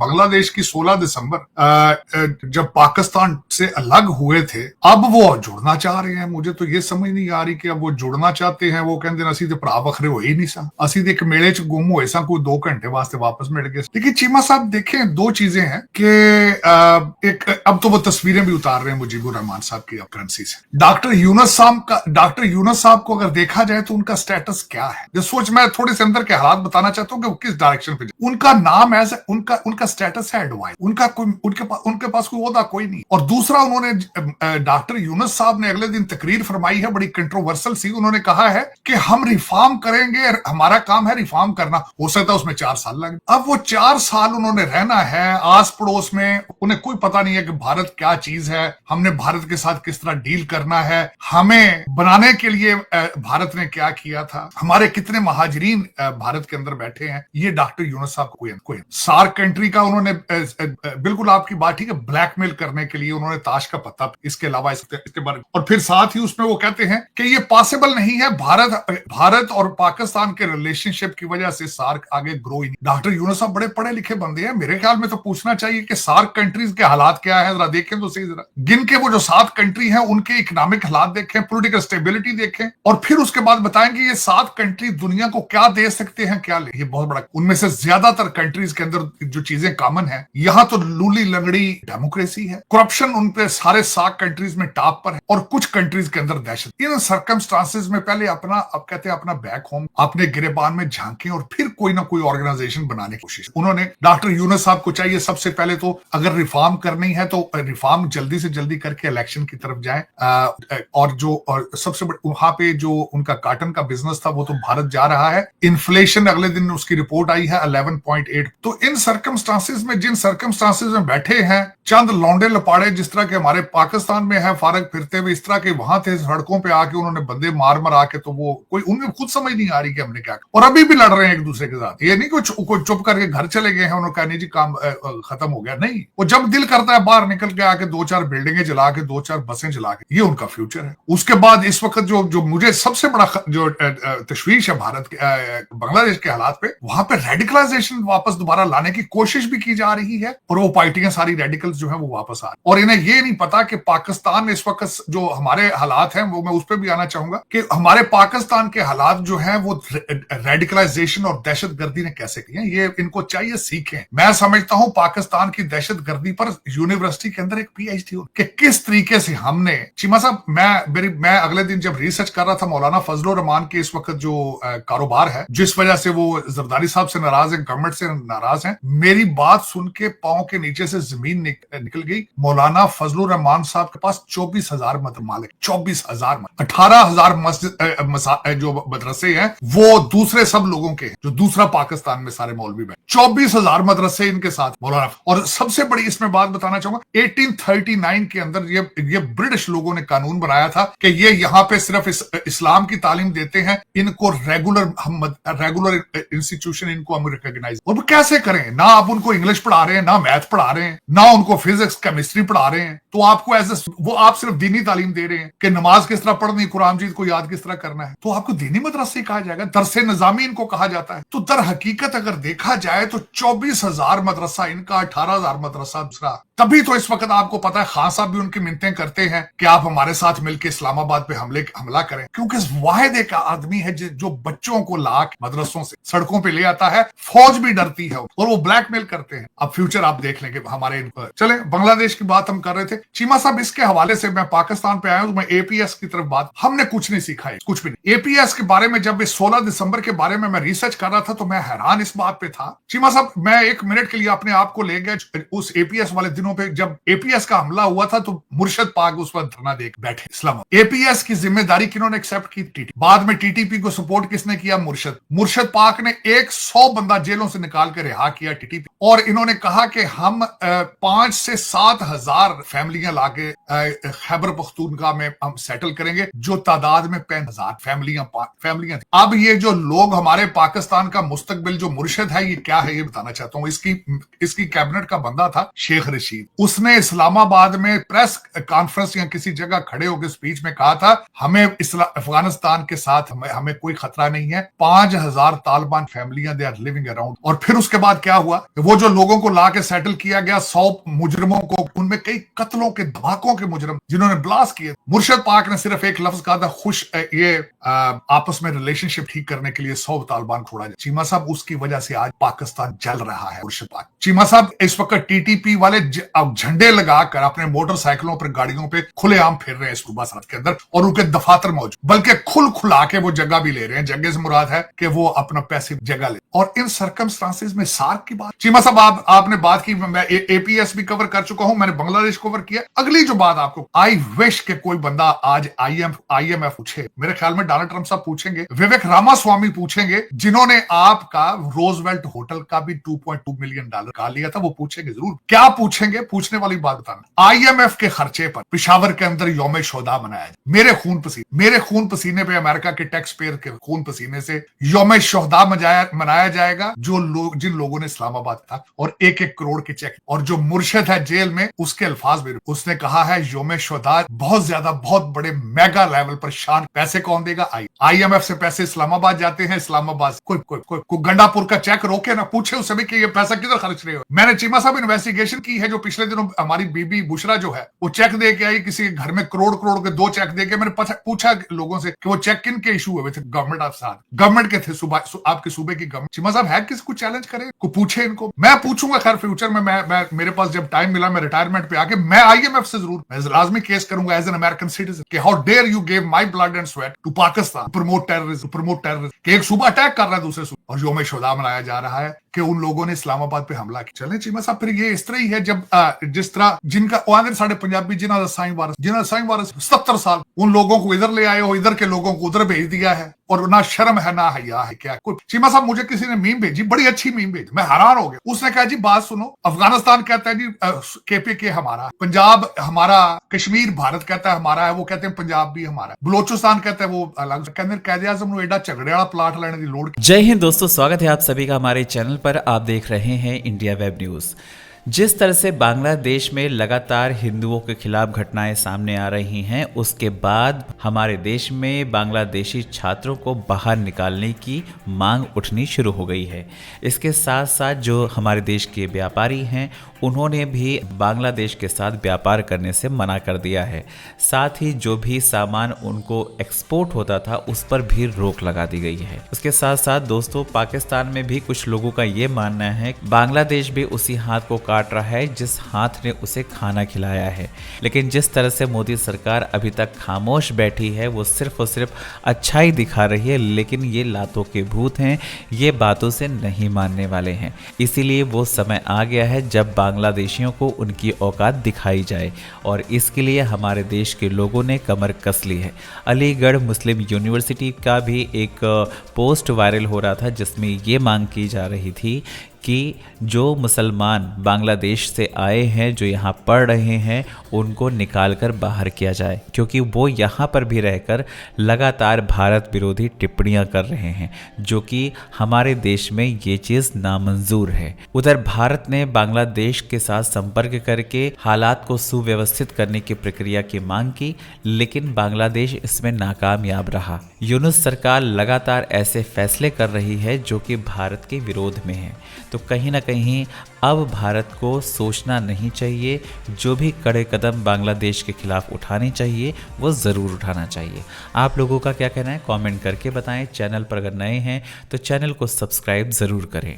बांग्लादेश की 16 दिसंबर जब पाकिस्तान से अलग हुए थे, अब वो जुड़ना चाह रहे हैं। मुझे तो ये समझ नहीं आ रही कि अब वो जुड़ना चाहते हैं। वो कहते हैं असी तो भरा बखरे हो ही नहीं सा, असी तो एक मेले च गुम हुए सा, कोई 2 घंटे वास्ते वापस मिल गए। लेकिन चीमा साहब देखें, 2 चीजें हैं कि एक अब तो वो तस्वीरें भी उतार रहे हैं मुजीबुर रहमान साहब की करेंसी से। डॉक्टर यूनुस साहब को अगर देखा जाए तो उनका स्टेटस क्या है, जो सोच मैं थोड़े से अंदर के हालात बताना चाहता हूं कि वो किस डायरेक्शन पे। उनका नाम एज उनका स्टेटस है एडवाइस, उनके पास कोई ओहदा कोई नहीं। और दूसरा, उन्होंने डॉक्टर यूनुस साहब ने अगले दिन तकरीर फरमाई है, बड़ी कंट्रोवर्सल सी। उन्होंने कहा है कि हम रिफॉर्म करेंगे, हमारा काम है रिफॉर्म करना, हो सकता है उसमें 4 साल लगे। अब वो 4 साल उन्होंने रहना है आस पड़ोस में, उन्हें कोई पता नहीं है कि भारत क्या चीज है, हमने भारत के साथ किस तरह डील करना है, हमें बनाने के लिए भारत ने क्या किया था, हमारे कितने महाजरीन भारत के अंदर बैठे हैं, ये डॉक्टर यूनुस साहब को सार्क कंट्री का उन्होंने बिल्कुल आपकी बात ठीक है, ब्लैकमेल करने के लिए उन्होंने ताश का पत्ता, इसके अलावा इसके बारे में। और फिर साथ ही उसमें वो कहते हैं कि ये पॉसिबल नहीं है, भारत और पाकिस्तान के रिलेशनशिप की वजह से सार्क आगे ग्रो ही नहीं। डॉक्टर यूनुस साहब बड़े पढ़े लिखे बंदे हैं, मेरे ख्याल में तो पूछना चाहिए कि सार्क कंट्रीज के हालात क्या है, जरा देखें तो सही। जरा गिन के वो जो 7 कंट्री हैं उनके इकोनॉमिक हालात देखें, पॉलिटिकल स्टेबिलिटी देखें, और फिर उसके बाद बताएंगे ये 7 कंट्री दुनिया को क्या दे सकते हैं, क्या ले। ये बहुत बड़ा, उनमें से ज्यादातर कंट्रीज के अंदर जो चीजें कॉमन है, यहां तो लूली लंगड़ी डेमोक्रेसी है, करप्शन उन पे सारे 7 कंट्रीज में टॉप पर है, और कुछ कंट्रीज के अंदर दहशत। इन सर्कमस्टांसेस में पहले अपना, अब कहते हैं अपना बैक होम अपने गिरेबान में झांकें और फिर कोई ना कोई ऑर्गेनाइजेशन बनाने की कोशिश। उन्होंने डॉक्टर यूनुस साहब को चाहिए सबसे पहले तो अगर रिफॉर्म करनी है तो रिफॉर्म जल्दी से जल्दी करके इलेक्शन की तरफ जाए, और सबसे बड़ी वहां पे जो उनका कॉटन का बिजनेस था वो तो भारत जा रहा है। इन्फ्लेशन अगले दिन उसकी रिपोर्ट आई है 11.8। तो इन सर्कमस्टांसेस में, जिन सर्कमस्टांसेस में बैठे हैं चंद लौंडे लपाड़े, जिस तरह के हमारे पाकिस्तान में है फारग फिरते हुए, इस तरह के वहां थे सड़कों पे आके उन्होंने बंदे मार मार आके, तो वो कोई उनमें खुद समझ नहीं आ रही कि हमने क्या, और अभी भी लड़ रहे हैं एक दूसरे के साथ। ये नहीं कोई चुप करके घर चले गए हैं, उन्होंने कहा नहीं जी काम खत्म हो गया, नहीं। वो जब दिल करता है बाहर निकल के आके 2-4 बिल्डिंगें जला के, 2-4 बसें जला के, ये उनका फ्यूचर है। उसके बाद इस वक्त जो मुझे सबसे बड़ा जो तशवीश है भारत के बांग्लादेश के हालात पे, वहां पे रेडिकलाइजेशन वापस दोबारा लाने की कोशिश भी की जा रही है, और वो पार्टियां सारी रेडिकल्स जो है वो वापस आ रही, और इन्हें ये नहीं पता कि पाकिस्तान में इस वक्त जो हमारे हालात हैं, वो मैं उस पर भी आना चाहूंगा कि हमारे पाकिस्तान के हालात जो हैं वो रेडिकलाइजेशन और दहशतगर्दी ने कैसे किए, ये इनको चाहिए सीखें। मैं समझता हूं पाकिस्तान की दहशतगर्दी पर यूनिवर्सिटी के अंदर एक पीएचडी हो कि किस तरीके से हमने, चीमा साहब मैं अगले दिन जब रिसर्च कर रहा था मौलाना फजलुर रहमान के इस वक्त जो कारोबार है, जिस वजह से वो जरदारी साहब से नाराज है, गवर्नमेंट से नाराज है, मेरी बात सुन के पांव के नीचे से जमीन निकल गई। मौलाना फजलुर रहमान साहब के पास 24,000 मालिक, 24,000, 18,000 मस्जिद जो मदरसे हैं वो दूसरे सब लोगों के, जो दूसरा पाकिस्तान में सारे मौलवी बैठे, 24,000 मदरसे इनके साथ मौलाना। और सबसे बड़ी इसमें बात बताना चाहूंगा, 1839 के अंदर ये ब्रिटिश लोगों ने कानून बनाया था कि ये यहाँ पे सिर्फ इस्लाम की तालीम देते हैं, इनको रेगुलर इंस्टीट्यूशन इनको हम रिकॉग्नाइज। और वो कैसे करें, ना आप उनको इंग्लिश पढ़ा रहे हैं, ना मैथ पढ़ा रहे हैं, ना उनको फिजिक्स केमिस्ट्री पढ़ा रहे हैं, तो आपको वो आप सिर्फ दीनी तालीम दे रहे हैं कि नमाज किस तरह पढ़नी, कुरान मजीद को याद किस तरह करना है, तो आपको दीनी मदरसे कहा जाएगा, दरसे निजामी इनको कहा जाता है। तो दर हकीकत अगर देखा जाए तो 24,000 मदरसा इनका, 18,000 मदरसा दूसरा। तभी तो इस वक्त आपको पता है खान साहब भी उनकी मिन्नतें करते हैं कि आप हमारे साथ मिलकर इस्लामाबाद पे हमला करें, क्योंकि वाहिद एक आदमी है जो बच्चों को लाख मदरसों से सड़कों पे ले आता है, फौज भी डरती है, और वो ब्लैकमेल करते हैं। अब फ्यूचर आप देख लेंगे हमारे। चले बांग्लादेश की बात हम कर रहे थे, चीमा साहब इसके हवाले से मैं पाकिस्तान पे आया हूं, मैं एपीएस की तरफ बात, हमने कुछ नहीं सीखा है, कुछ भी नहीं। एपीएस के बारे में जब 16 दिसंबर के बारे में मैं रिसर्च कर रहा था तो मैं हैरान इस बात पे था। चीमा साहब मैं 1 मिनट के लिए अपने आप को ले गया उस एपीएस वाले दिनों पे, जब एपीएस का हमला हुआ था तो मुर्शद पाक उस वक्त धरना देख बैठे इस्लाम। एपीएस की जिम्मेदारी किन्होंने एक्सेप्ट की? टीटी। बाद में टीटीपी को सपोर्ट किसने किया? मुर्शद पाक ने 100 बंदा जेलों से निकाल कर रिहा किया टीटीपी, और इन्होंने कहा कि हम 5 से 7 हजार फैमिली फैमिलियां लाके खैबर पख्तूनख्वा में हम सेटल करेंगे, जो तादाद में 65,000 फैमिलियां थी। अब ये जो लोग हमारे पाकिस्तान का मुस्तकबिल जो मुर्शिद है, ये क्या है ये बताना चाहता हूं। इसकी कैबिनेट का बंदा था शेख रशीद। उसने इस्लामाबाद में प्रेस कॉन्फ्रेंस या किसी जगह खड़े होकर स्पीच में कहा था, हमें अफगानिस्तान के साथ हमें कोई खतरा नहीं है। 5,000 तालिबान फैमिलियां दे आर लिविंग अराउंड। और फिर उसके बाद क्या हुआ, वो जो लोगों को ला के सेटल किया गया, 100 मुजरिमों को, उनमें कई कत्लों के धमाकों के मुजरिम जिन्होंने ब्लास्ट किए। मुर्शिद पाक ने सिर्फ एक लफ्ज कहा था, खुश ये आपस में रिलेशनशिप ठीक करने के लिए 100 तालिबान छोड़ा जाए। चीमा साहब, उसकी वजह से आज पाकिस्तान जल रहा है। मुर्शिद पाक चीमा साहब इस वक्त टीटीपी वाले झंडे लगाकर अपने मोटरसाइकिलों पर, गाड़ियों पे खुलेआम फिर रहे हैं सूबा सरहद के अंदर, और उनके दफातर मौजूद, बल्कि खुला के वो जगह भी ले रहे हैं। जगह से मुराद है कि वो अपना पैसिव जगह ले। और इन सर्कमस्टांसेस में सार्क की बात, चीमा साहब आपने बात की, मैं एपीएस भी कवर कर चुका हूं, मैंने बांग्लादेश कवर किया। अगली जो बात आपको, आई विश के कोई बंदा आज आईएमएफ पूछे, मेरे ख्याल में डोनाल्ड ट्रंप साहब पूछेंगे, विवेक रामास्वामी पूछेंगे, जिन्होंने आपका रोजवेल्ट होटल का भी $2.2 मिलियन का लिया था, वो पूछेंगे जरूर। क्या पूछेंगे, पूछने वाली बात बताना। आईएमएफ के खर्चे पर पिशावर के अंदर यौम शोदा मनाया जाए। मेरे खून पसीने पे, अमेरिका के टैक्स पेयर के खून पसीने से यौम शोदा मनाया जाएगा। जिन लोगों ने इस्लामाबाद था और 1-1 करोड़ के चेक, और जो मुर्शिद है जेल में, उसके अल्फाज में उसने कहा है यौम शोदा बहुत ज्यादा, बहुत बड़े मेगा लेवल पर शान। पैसे कौन देगा? आईएमएफ से पैसे इस्लामाबाद जाते हैं। इस्लामाबाद कोई गंडापुर का चेक रोके ना, पूछे उससे भी कि ये पैसा किधर खर्च रहे हो। मैंने चीमा साहब इन्वेस्टिगेशन की है, जो पिछले दिनों हमारी बीबी बुशरा जो है, वो चेक दे के आई किसी घर में, करोड़ के 2 चेक दे के। मैंने पूछा लोगों से कि वो चेक किन के इशू हुए थे। गवर्नमेंट के थे, आपके सूबे की गवर्नमेंट। चीमा साहब है किसी को चैलेंज करे, को पूछे इनको। मैं पूछूंगा खैर फ्यूचर में, मैं मेरे पास जब टाइम मिला, मैं रिटायरमेंट पे आके मैं आईएमएफ से जरूर लाजमी केस करूंगा एज एन अमेरिकन सिटीजन कि how dare you give my blood and sweat to Pakistan, promote terrorism कि एक सूबा अटैक कर रहा है दूसरे सूबे, और यौम शोदा मनाया जा रहा है कि उन लोगों ने इस्लामाबाद पे हमला किया। चले चीमा साहब, फिर ये इस तरह ही है जब जिस तरह जिनका आंध्र साढ़े पंजाबी जिन्होंने साईं वारस 70 साल, उन लोगों को इधर ले आए हो, इधर के लोगों को उधर भेज दिया है, और ना शर्म है ना हया है। क्या कोई चीमा साहब, मुझे किसी ने मीम भेजी, बड़ी अच्छी मीम भेजी, मैं हैरान हो गया। उसने कहा जी बात सुनो, अफगानिस्तान कहता है जी केपीके हमारा, पंजाब हमारा, कश्मीर भारत कहता है हमारा है, वो कहते हैं पंजाब भी हमारा, बलोचिस्तान कहता है वो अलग। कहते कैद आजम को एडा झगड़े वाला प्लाट लेने की लोड़। जय हिंद दोस्तों, स्वागत है आप सभी का हमारे चैनल पर। आप देख रहे हैं इंडिया वेब न्यूज। जिस तरह से बांग्लादेश में लगातार हिंदुओं के खिलाफ घटनाएं सामने आ रही हैं, उसके बाद हमारे देश में बांग्लादेशी छात्रों को बाहर निकालने की मांग उठनी शुरू हो गई है। इसके साथ साथ जो हमारे देश के व्यापारी हैं, उन्होंने भी बांग्लादेश के साथ व्यापार करने से मना कर दिया है। साथ ही जो भी सामान उनको एक्सपोर्ट होता था, उस पर भी रोक लगा दी गई है। उसके साथ साथ दोस्तों, पाकिस्तान में भी कुछ लोगों का ये मानना है बांग्लादेश भी उसी हाथ को काट रहा है जिस हाथ ने उसे खाना खिलाया है। लेकिन जिस तरह से मोदी सरकार अभी तक खामोश बैठी है, वो सिर्फ और सिर्फ अच्छाई दिखा रही है, लेकिन ये लातों के भूत हैं, ये बातों से नहीं मानने वाले हैं। इसीलिए वो समय आ गया है जब बांग्लादेशियों को उनकी औकात दिखाई जाए, और इसके लिए हमारे देश के लोगों ने कमर कस ली है। अलीगढ़ मुस्लिम यूनिवर्सिटी का भी एक पोस्ट वायरल हो रहा था, जिसमें ये मांग की जा रही थी कि जो मुसलमान बांग्लादेश से आए हैं, जो यहाँ पढ़ रहे हैं, उनको निकालकर बाहर किया जाए, क्योंकि वो यहाँ पर भी रहकर लगातार भारत विरोधी टिप्पणियाँ कर रहे हैं, जो कि हमारे देश में ये चीज़ नामंजूर है। उधर भारत ने बांग्लादेश के साथ संपर्क करके हालात को सुव्यवस्थित करने की प्रक्रिया की मांग की, लेकिन बांग्लादेश इसमें नाकामयाब रहा। यूनुस सरकार लगातार ऐसे फैसले कर रही है जो कि भारत के विरोध में है। तो कहीं ना कहीं अब भारत को सोचना नहीं चाहिए, जो भी कड़े कदम बांग्लादेश के खिलाफ उठाने चाहिए वो ज़रूर उठाना चाहिए। आप लोगों का क्या कहना है, कमेंट करके बताएं। चैनल पर अगर नए हैं तो चैनल को सब्सक्राइब ज़रूर करें।